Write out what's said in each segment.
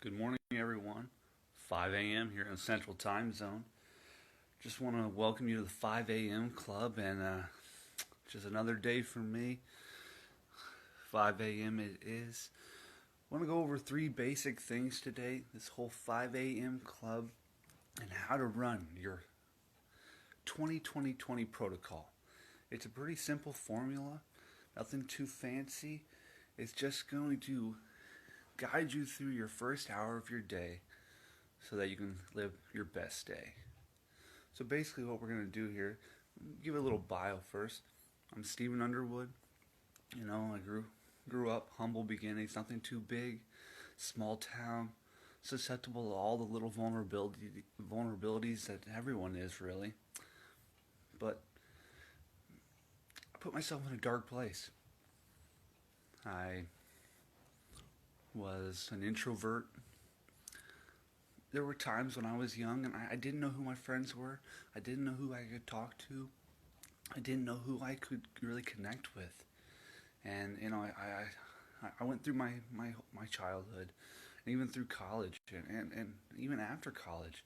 Good morning, everyone. 5 a.m. here in Central Time Zone. Just want to welcome you to the 5 a.m. club, and just another day for me. 5 a.m. it is. I want to go over three basic things today. This whole 5 a.m. club and how to run your 20-20-20 protocol. It's a pretty simple formula, nothing too fancy. It's just going to guide you through your first hour of your day so that you can live your best day. So basically what we're going to do here, give a little bio first. I'm Stephen Underwood. I grew up, humble beginnings, nothing too big, small town, susceptible to all the little vulnerabilities that everyone is really. But I put myself in a dark place. I was an introvert. There were times when I was young and I didn't know who my friends were. I didn't know who I could talk to. I didn't know who I could really connect with. And I went through my childhood, and even through college, and even after college,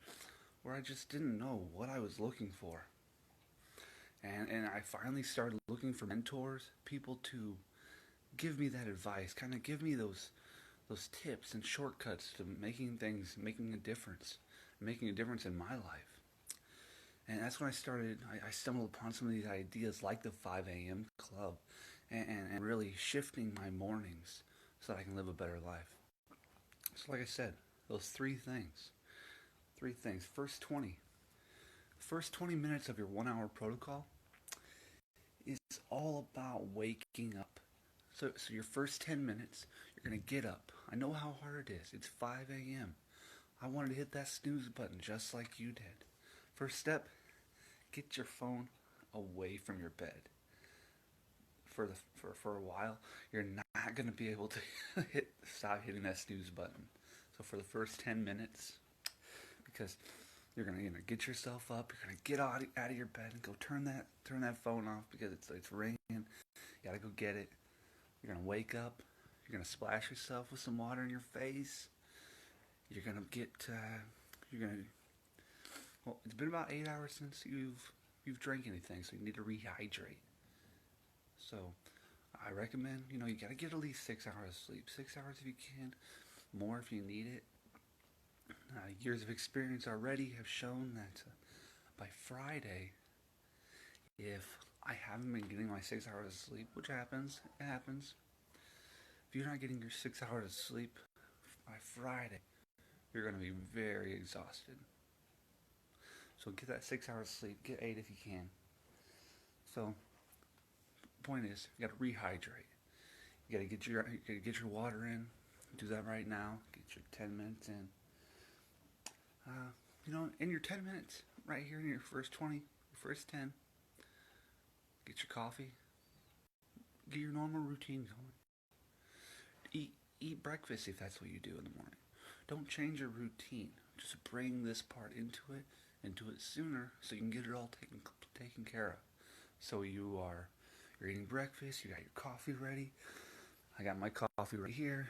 where I just didn't know what I was looking for. And I finally started looking for mentors, people to give me that advice, kind of give me those tips and shortcuts to making a difference in my life. And that's when I stumbled upon some of these ideas like the 5 a.m. club and really shifting my mornings so that I can live a better life. So like I said, those three things. First 20 minutes of your 1 hour protocol is all about waking up. So your first 10 minutes, you're going to get up. I know how hard it is. It's 5 a.m. I wanted to hit that snooze button just like you did. First step, get your phone away from your bed. For a while, you're not going to be able to stop hitting that snooze button. So for the first 10 minutes, because you're going to get yourself up, you're going to get out of your bed and go turn that phone off because it's raining. You got to go get it. You're going to wake up. You're going to splash yourself with some water in your face. You're going to well, it's been about 8 hours since you've drank anything, so you need to rehydrate. So I recommend, you got to get at least 6 hours of sleep. 6 hours if you can, more if you need it. Years of experience already have shown that by Friday, if I haven't been getting my 6 hours of sleep, which happens, it happens. If you're not getting your 6 hours of sleep by Friday, you're going to be very exhausted. So get that 6 hours of sleep, get 8 if you can. So, point is, you got to rehydrate. You got to get your water in. Do that right now. Get your 10 minutes in. In your 10 minutes, right here in your first 20, your first 10, get your coffee. Get your normal routine going. Eat breakfast if that's what you do in the morning. Don't change your routine. Just bring this part into it sooner so you can get it all taken care of. So you're eating breakfast, you got your coffee ready. I got my coffee right here.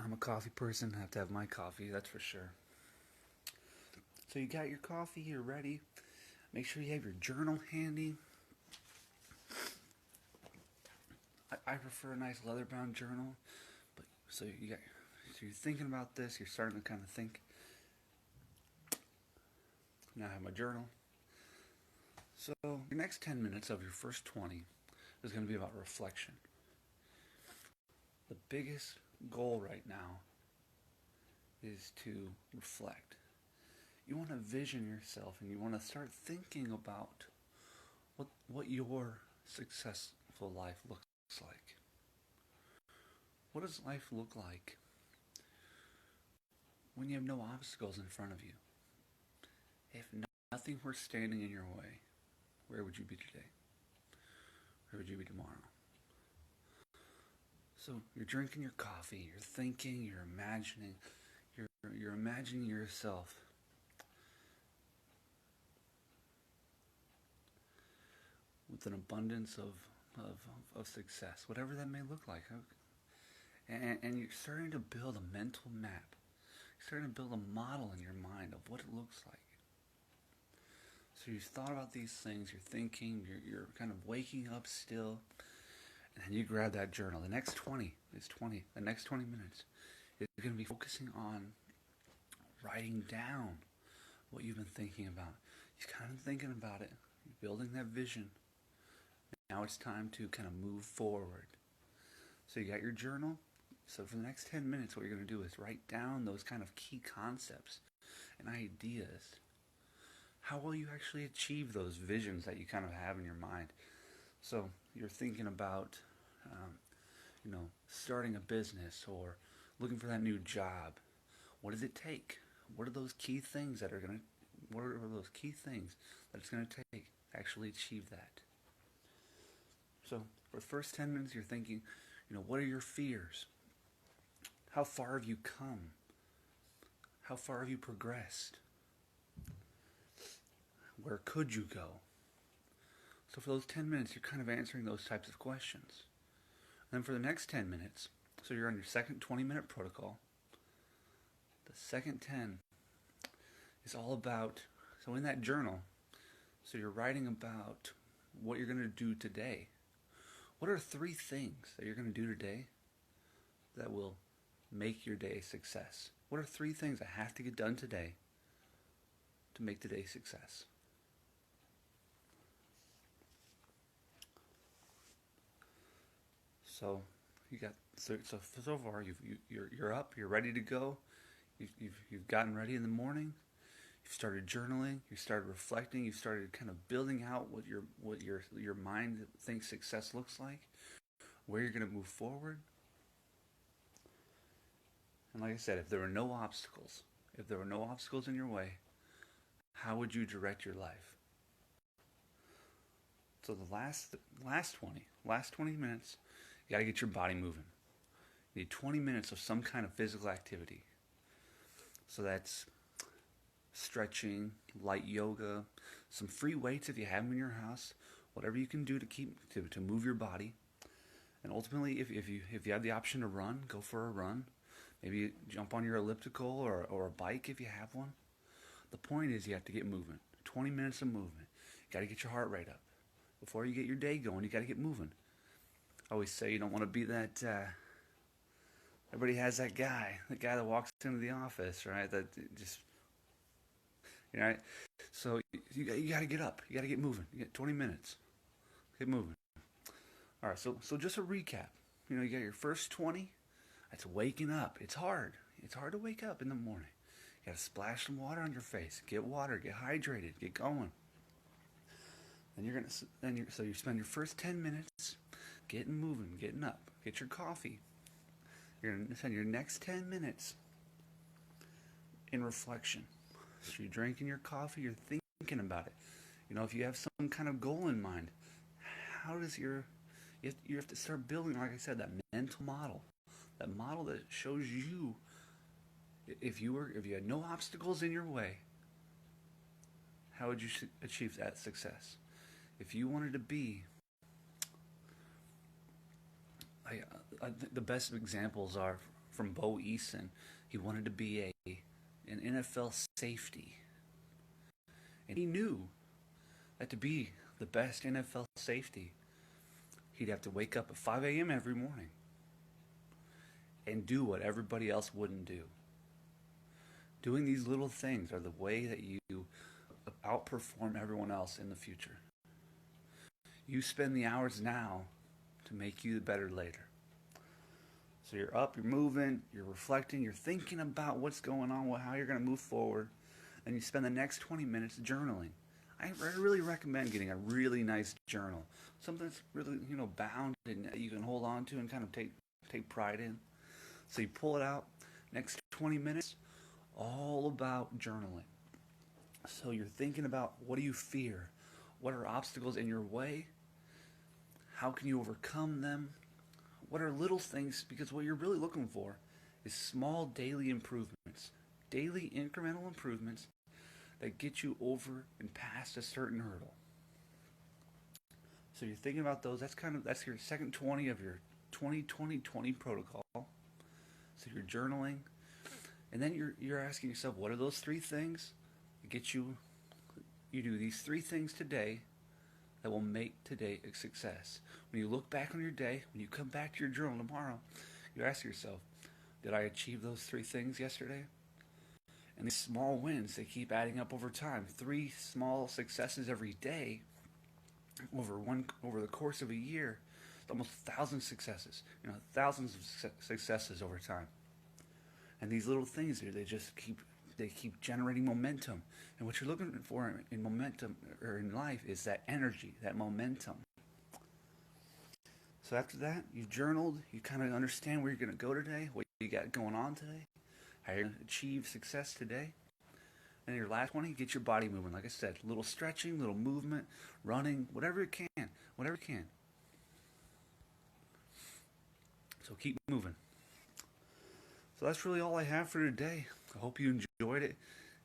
I'm a coffee person, I have to have my coffee, that's for sure. So you got your coffee, you're ready. Make sure you have your journal handy. I prefer a nice leather-bound journal, but so you're thinking about this. You're starting to kind of think. Now I have my journal. So your next 10 minutes of your first 20 is going to be about reflection. The biggest goal right now is to reflect. You want to vision yourself, and you want to start thinking about what your successful life looks like. What does life look like when you have no obstacles in front of you? If nothing were standing in your way, where would you be today? Where would you be tomorrow? So you're drinking your coffee, you're thinking, you're imagining, you're imagining yourself with an abundance of success, whatever that may look like. And you're starting to build a mental map. You're starting to build a model in your mind of what it looks like. So you've thought about these things, you're thinking, you're kind of waking up still, and then you grab that journal. The next 20 minutes is going to be focusing on writing down what you've been thinking about. You're kind of thinking about it, you're building that vision. Now it's time to kind of move forward. So you got your journal. So for the next 10 minutes, what you're going to do is write down those kind of key concepts and ideas. How will you actually achieve those visions that you kind of have in your mind? So you're thinking about, starting a business or looking for that new job. What does it take? What are those key things that are going to, what are those key things that it's going to take to actually achieve that? So for the first 10 minutes, you're thinking, what are your fears? How far have you come? How far have you progressed? Where could you go? So for those 10 minutes, you're kind of answering those types of questions. And then for the next 10 minutes, so you're on your second 20-minute protocol. The second 10 is all about, so in that journal, so you're writing about what you're going to do today. What are 3 things that you're going to do today that will make your day a success? What are 3 things that have to get done today to make today a success? So you got so far you're up, you're ready to go. You've gotten ready in the morning. You've started journaling. You started reflecting. You started kind of building out what your mind thinks success looks like, where you're going to move forward. And like I said, if there were no obstacles, in your way, how would you direct your life? So the last 20 minutes, you got to get your body moving. You need 20 minutes of some kind of physical activity. So that's stretching, light yoga, some free weights if you have them in your house, whatever you can do to move your body. And ultimately, if you have the option to run, go for a run. Maybe jump on your elliptical or a bike if you have one. The point is you have to get moving. 20 minutes of movement. You got to get your heart rate up. Before you get your day going, you got to get moving. I always say you don't want to be that. Everybody has that guy that walks into the office, right? That just, right? So you got to get up. You got to get moving. You get 20 minutes. Get moving. All right. So just a recap. You got your first 20. That's waking up. It's hard. It's hard to wake up in the morning. You got to splash some water on your face. Get water. Get hydrated. Get going. So you spend your first 10 minutes getting moving, getting up. Get your coffee. You're going to spend your next 10 minutes in reflection. So you're drinking your coffee, you're thinking about it. If you have some kind of goal in mind, how does you have to start building, like I said, that mental model. That model that shows you if you had no obstacles in your way, how would you achieve that success? If you wanted to be, the best examples are from Bo Eason. He wanted to be an NFL safety, and he knew that to be the best NFL safety, he'd have to wake up at 5 a.m. every morning and do what everybody else wouldn't do. Doing these little things are the way that you outperform everyone else in the future. You spend the hours now to make you better later. So you're up, you're moving, you're reflecting, you're thinking about what's going on, how you're going to move forward, and you spend the next 20 minutes journaling. I really recommend getting a really nice journal, something that's really bound and you can hold on to and kind of take pride in. So you pull it out. Next 20 minutes, all about journaling. So you're thinking about, what do you fear? What are obstacles in your way? How can you overcome them? What are little things? Because what you're really looking for is small daily improvements, daily incremental improvements that get you over and past a certain hurdle. So you're thinking about those. That's your second 20 of your 20-20-20 protocol. So you're journaling, and then you're asking yourself, what are those three things that get you? You do these three things today that will make today a success. When you look back on your day, when you come back to your journal tomorrow, you ask yourself, did I achieve those three things yesterday? And these small wins, they keep adding up over time. Three small successes every day over the course of a year, it's almost 1,000 successes. Thousands of successes over time. And these little things here, they keep generating momentum. And what you're looking for in momentum or in life is that energy, that momentum. So after that, you've journaled, you kind of understand where you're going to go today, what you got going on today, how you're going to achieve success today. And your last one, you get your body moving. Like I said, little stretching, little movement, running, whatever it can, whatever it can. So keep moving. So that's really all I have for today. I hope you enjoyed it.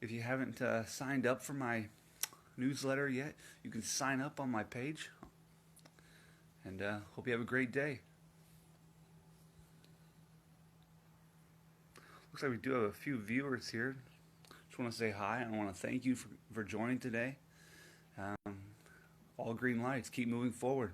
If you haven't signed up for my newsletter yet, you can sign up on my page. And hope you have a great day. Looks like we do have a few viewers here. Just want to say hi and I want to thank you for joining today. All green lights. Keep moving forward.